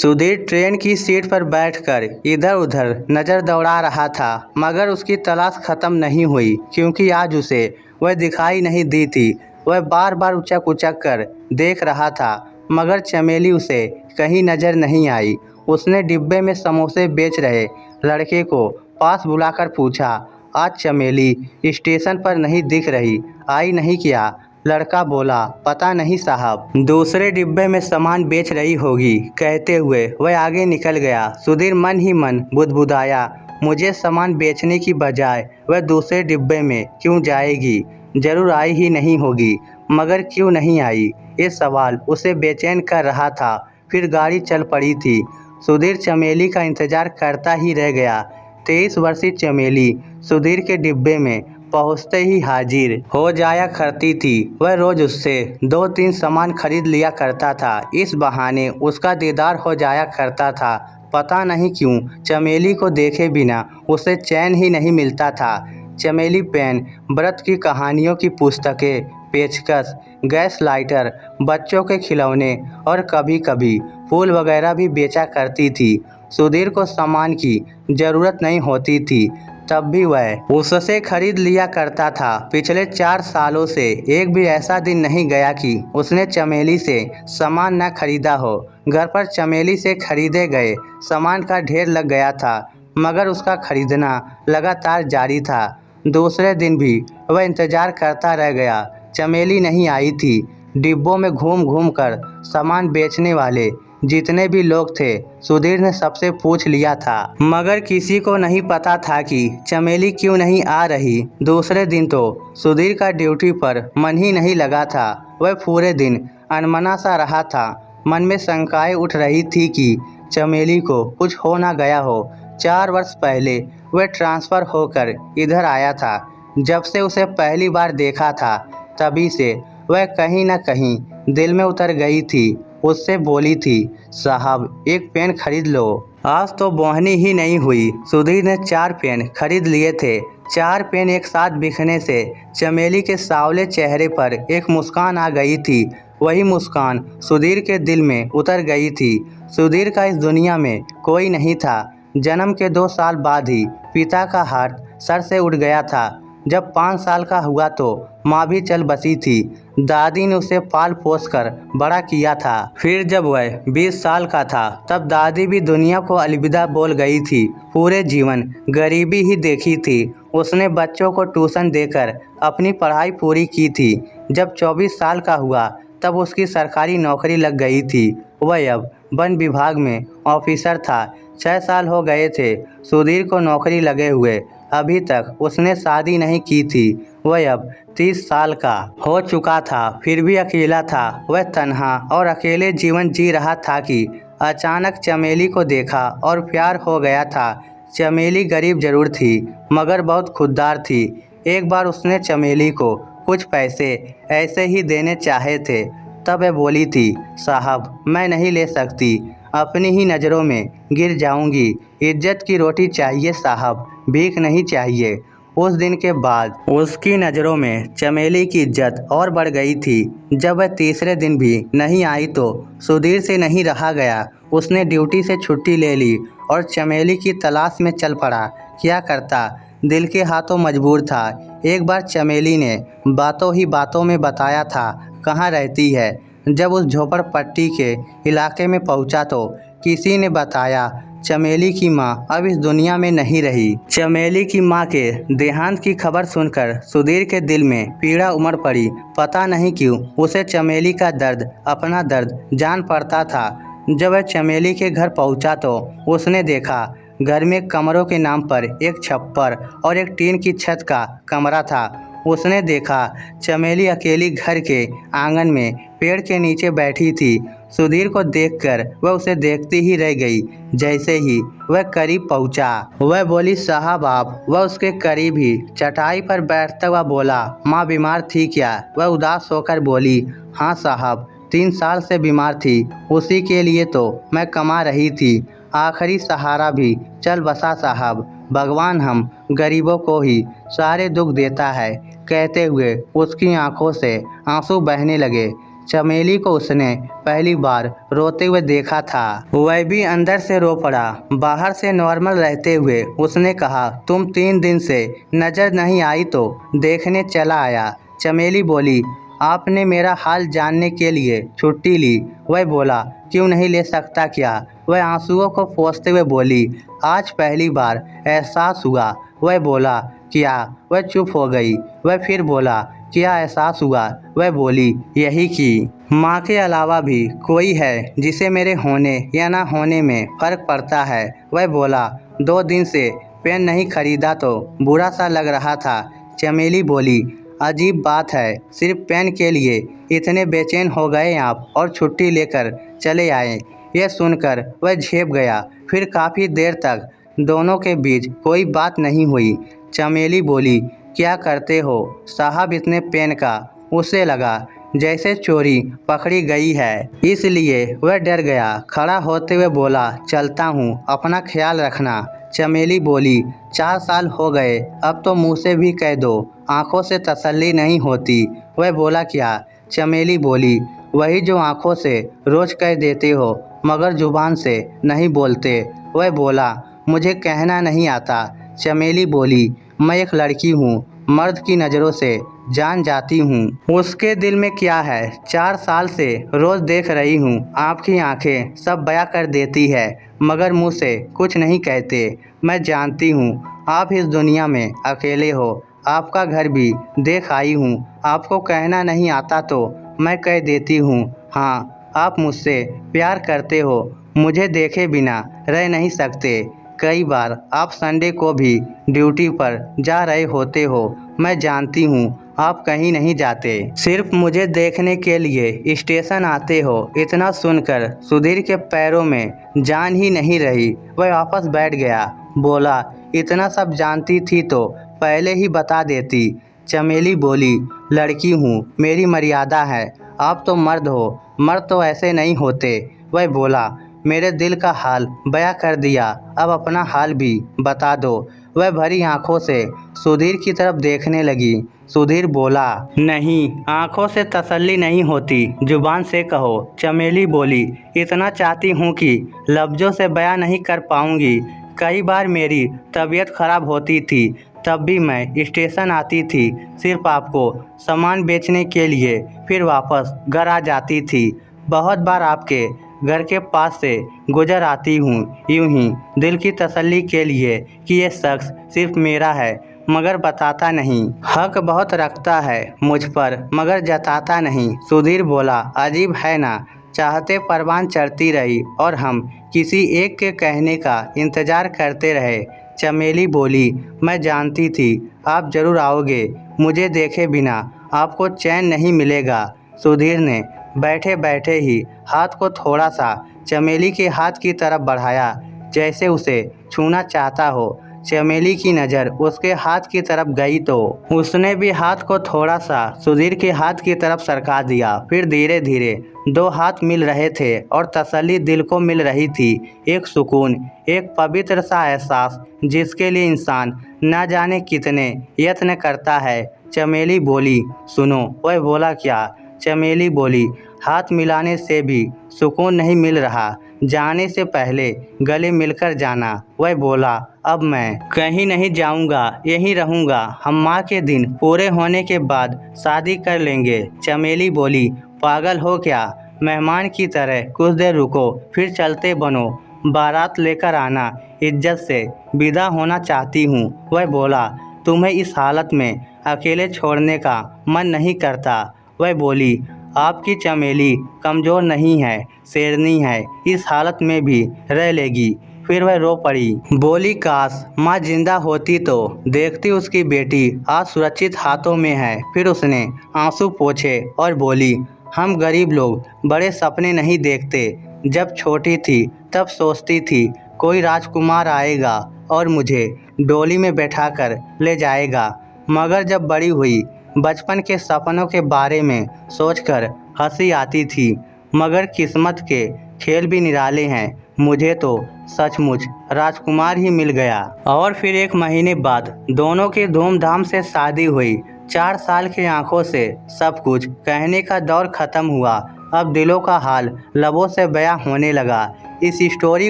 Sudhir train की seat पर बैठकर इधर उधर नज़र दौड़ा रहा था, मगर उसकी तलाश खत्म नहीं हुई, क्योंकि आज उसे वह दिखाई नहीं दी थी। वह बार बार उचक उचक कर देख रहा था, मगर चमेली उसे कहीं नज़र नहीं आई। उसने डिब्बे में समोसे बेच रहे लड़के को पास बुलाकर पूछा, आज चमेली स्टेशन पर नहीं दिख रही, आई नहीं क्या? लड़का बोला, पता नहीं साहब, दूसरे डिब्बे में सामान बेच रही होगी। कहते हुए वह आगे निकल गया। सुधीर मन ही मन बुदबुदाया, मुझे सामान बेचने की बजाय वह दूसरे डिब्बे में क्यों जाएगी? जरूर आई ही नहीं होगी, मगर क्यों नहीं आई? ये सवाल उसे बेचैन कर रहा था। फिर गाड़ी चल पड़ी थी। सुधीर चमेली का इंतजार करता ही रह गया। 23 वर्षीय चमेली सुधीर के डिब्बे में पहुंचते ही हाजिर हो जाया करती थी। वह रोज उससे 2-3 सामान खरीद लिया करता था। इस बहाने उसका दीदार हो जाया करता था। पता नहीं क्यों चमेली को देखे बिना उसे चैन ही नहीं मिलता था। चमेली पेन, व्रत की कहानियों की पुस्तकें, पेचकस, गैस लाइटर, बच्चों के खिलौने और कभी कभी फूल वगैरह भी बेचा करती थी। सुधीर को सामान की ज़रूरत नहीं होती थी, तब भी वह उससे खरीद लिया करता था। पिछले 4 सालों से एक भी ऐसा दिन नहीं गया कि उसने चमेली से सामान न खरीदा हो। घर पर चमेली से खरीदे गए सामान का ढेर लग गया था, मगर उसका खरीदना लगातार जारी था। दूसरे दिन भी वह इंतजार करता रह गया। चमेली नहीं आई थी। डिब्बों में घूम घूम कर सामान बेचने वाले जितने भी लोग थे, सुधीर ने सबसे पूछ लिया था, मगर किसी को नहीं पता था कि चमेली क्यों नहीं आ रही। दूसरे दिन तो सुधीर का ड्यूटी पर मन ही नहीं लगा था। वह पूरे दिन अनमना सा रहा था। मन में शंकाएं उठ रही थी कि चमेली को कुछ हो ना गया हो। 4 वर्ष पहले वह ट्रांसफ़र होकर इधर आया था। जब से उसे पहली बार देखा था, तभी से वह कहीं न कहीं दिल में उतर गई थी। उससे बोली थी, साहब एक पेन खरीद लो। आज तो बोहनी ही नहीं हुई। सुधीर ने 4 पेन खरीद लिए थे। 4 पेन एक साथ बिकने से चमेली के सांवले चेहरे पर एक मुस्कान आ गई थी। वही मुस्कान सुधीर के दिल में उतर गई थी। सुधीर का इस दुनिया में कोई नहीं था। जन्म के 2 साल बाद ही पिता का हार्ट सर से उठ गया था। जब 5 साल का हुआ तो माँ भी चल बसी थी। दादी ने उसे पाल पोस कर बड़ा किया था। फिर जब वह 20 साल का था, तब दादी भी दुनिया को अलविदा बोल गई थी। पूरे जीवन गरीबी ही देखी थी। उसने बच्चों को ट्यूशन देकर अपनी पढ़ाई पूरी की थी। जब 24 साल का हुआ, तब उसकी सरकारी नौकरी लग गई थी। वह अब वन विभाग में ऑफिसर था। 6 साल हो गए थे सुधीर को नौकरी लगे हुए। अभी तक उसने शादी नहीं की थी। वह अब 30 साल का हो चुका था, फिर भी अकेला था। वह तन्हा और अकेले जीवन जी रहा था कि अचानक चमेली को देखा और प्यार हो गया था। चमेली गरीब जरूर थी, मगर बहुत खुददार थी। एक बार उसने चमेली को कुछ पैसे ऐसे ही देने चाहे थे, तब वह बोली थी, साहब मैं नहीं ले सकती, अपनी ही नज़रों में गिर जाऊंगी। इज्जत की रोटी चाहिए साहब, भीख नहीं चाहिए। उस दिन के बाद उसकी नज़रों में चमेली की इज्जत और बढ़ गई थी। जब वह तीसरे दिन भी नहीं आई तो सुधीर से नहीं रहा गया। उसने ड्यूटी से छुट्टी ले ली और चमेली की तलाश में चल पड़ा। क्या करता, दिल के हाथों मजबूर था। एक बार चमेली ने बातों ही बातों में बताया था कहाँ रहती है। जब उस झोपड़पट्टी के इलाके में पहुंचा तो किसी ने बताया, चमेली की माँ अब इस दुनिया में नहीं रही। चमेली की माँ के देहांत की खबर सुनकर सुधीर के दिल में पीड़ा उमड़ पड़ी। पता नहीं क्यों उसे चमेली का दर्द अपना दर्द जान पड़ता था। जब वह चमेली के घर पहुंचा तो उसने देखा, घर में कमरों के नाम पर एक छप्पर और एक टीन की छत का कमरा था। उसने देखा चमेली अकेली घर के आंगन में पेड़ के नीचे बैठी थी। सुधीर को देखकर वह उसे देखती ही रह गई। जैसे ही वह करीब पहुंचा, वह बोली, साहब आप। वह उसके करीब ही चटाई पर बैठता हुआ बोला, माँ बीमार थी क्या? वह उदास होकर बोली, हाँ साहब, 3 साल से बीमार थी। उसी के लिए तो मैं कमा रही थी। आखिरी सहारा भी चल बसा साहब। भगवान हम गरीबों को ही सारे दुख देता है। कहते हुए उसकी आंखों से आंसू बहने लगे। चमेली को उसने पहली बार रोते हुए देखा था। वह भी अंदर से रो पड़ा। बाहर से नॉर्मल रहते हुए उसने कहा, तुम 3 दिन से नज़र नहीं आई तो देखने चला आया। चमेली बोली, आपने मेरा हाल जानने के लिए छुट्टी ली। वह बोला, क्यों नहीं ले सकता क्या? वह आंसुओं को पोंछते हुए बोली, आज पहली बार एहसास हुआ। वह बोला, क्या? वह चुप हो गई। वह फिर बोला, क्या एहसास हुआ? वह बोली, यही कि माँ के अलावा भी कोई है जिसे मेरे होने या ना होने में फ़र्क पड़ता है। वह बोला, 2 दिन से पेन नहीं खरीदा तो बुरा सा लग रहा था। चमेली बोली, अजीब बात है, सिर्फ पेन के लिए इतने बेचैन हो गए आप और छुट्टी लेकर चले आए। यह सुनकर वह झेप गया। फिर काफ़ी देर तक दोनों के बीच कोई बात नहीं हुई। चमेली बोली, क्या करते हो साहब इतने पेन का? उसे लगा जैसे चोरी पकड़ी गई है, इसलिए वह डर गया। खड़ा होते हुए बोला, चलता हूँ, अपना ख्याल रखना। चमेली बोली, 4 साल हो गए, अब तो मुँह से भी कह दो, आंखों से तसल्ली नहीं होती। वह बोला, क्या? चमेली बोली, वही जो आंखों से रोज़ कह देते हो मगर ज़ुबान से नहीं बोलते। वह बोला, मुझे कहना नहीं आता। चमेली बोली, मैं एक लड़की हूँ, मर्द की नज़रों से जान जाती हूँ उसके दिल में क्या है। 4 साल से रोज़ देख रही हूँ, आपकी आंखें सब बयां कर देती है मगर मुँह से कुछ नहीं कहते। मैं जानती हूँ आप इस दुनिया में अकेले हो, आपका घर भी देख आई हूँ। आपको कहना नहीं आता तो मैं कह देती हूँ, हाँ आप मुझसे प्यार करते हो, मुझे देखे बिना रह नहीं सकते। कई बार आप संडे को भी ड्यूटी पर जा रहे होते हो। मैं जानती हूँ आप कहीं नहीं जाते, सिर्फ मुझे देखने के लिए स्टेशन आते हो। इतना सुनकर सुधीर के पैरों में जान ही नहीं रही। वह वापस बैठ गया। बोला, इतना सब जानती थी तो पहले ही बता देती। चमेली बोली, लड़की हूँ, मेरी मर्यादा है। आप तो मर्द हो, मर्द तो ऐसे नहीं होते। वह बोला, मेरे दिल का हाल बयां कर दिया, अब अपना हाल भी बता दो। वह भरी आंखों से सुधीर की तरफ देखने लगी। सुधीर बोला, नहीं, आंखों से तसल्ली नहीं होती, जुबान से कहो। चमेली बोली, इतना चाहती हूँ कि लफ्ज़ों से बयां नहीं कर पाऊँगी। कई बार मेरी तबीयत खराब होती थी, तब भी मैं स्टेशन आती थी सिर्फ आपको सामान बेचने के लिए, फिर वापस घर आ जाती थी। बहुत बार आपके घर के पास से गुजर आती हूँ, यूं ही दिल की तसल्ली के लिए कि ये शख्स सिर्फ मेरा है मगर बताता नहीं। हक बहुत रखता है मुझ पर मगर जताता नहीं। सुधीर बोला, अजीब है ना, चाहते परवान चढ़ती रही और हम किसी एक के कहने का इंतज़ार करते रहे। चमेली बोली, मैं जानती थी आप ज़रूर आओगे, मुझे देखे बिना आपको चैन नहीं मिलेगा। सुधीर ने बैठे बैठे ही हाथ को थोड़ा सा चमेली के हाथ की तरफ बढ़ाया, जैसे उसे छूना चाहता हो। चमेली की नज़र उसके हाथ की तरफ गई तो उसने भी हाथ को थोड़ा सा सुधीर के हाथ की तरफ सरका दिया। फिर धीरे धीरे 2 हाथ मिल रहे थे और तसल्ली दिल को मिल रही थी। एक सुकून, एक पवित्र सा एहसास जिसके लिए इंसान न जाने कितने यत्न करता है। चमेली बोली, सुनो। वह बोला, क्या? चमेली बोली, हाथ मिलाने से भी सुकून नहीं मिल रहा, जाने से पहले गले मिलकर जाना। वह बोला, अब मैं कहीं नहीं जाऊंगा, यहीं रहूंगा। हम माँ के दिन पूरे होने के बाद शादी कर लेंगे। चमेली बोली, पागल हो क्या? मेहमान की तरह कुछ देर रुको, फिर चलते बनो, बारात लेकर आना, इज्जत से विदा होना चाहती हूँ। वह बोला, तुम्हें इस हालत में अकेले छोड़ने का मन नहीं करता। वह बोली, आपकी चमेली कमज़ोर नहीं है, शेरनी है, इस हालत में भी रह लेगी। फिर वह रो पड़ी। बोली, काश माँ जिंदा होती तो देखती उसकी बेटी आज सुरक्षित हाथों में है। फिर उसने आंसू पोंछे और बोली, हम गरीब लोग बड़े सपने नहीं देखते। जब छोटी थी तब सोचती थी कोई राजकुमार आएगा और मुझे डोली में बैठाकर ले जाएगा, मगर जब बड़ी हुई बचपन के सपनों के बारे में सोचकर हंसी आती थी। मगर किस्मत के खेल भी निराले हैं, मुझे तो सचमुच राजकुमार ही मिल गया। और फिर 1 महीने बाद दोनों की धूमधाम से शादी हुई। 4 साल की आंखों से सब कुछ कहने का दौर ख़त्म हुआ। अब दिलों का हाल लबों से बयां होने लगा। इस स्टोरी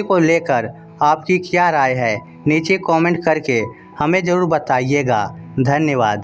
को लेकर आपकी क्या राय है? नीचे कमेंट करके हमें ज़रूर बताइएगा। धन्यवाद।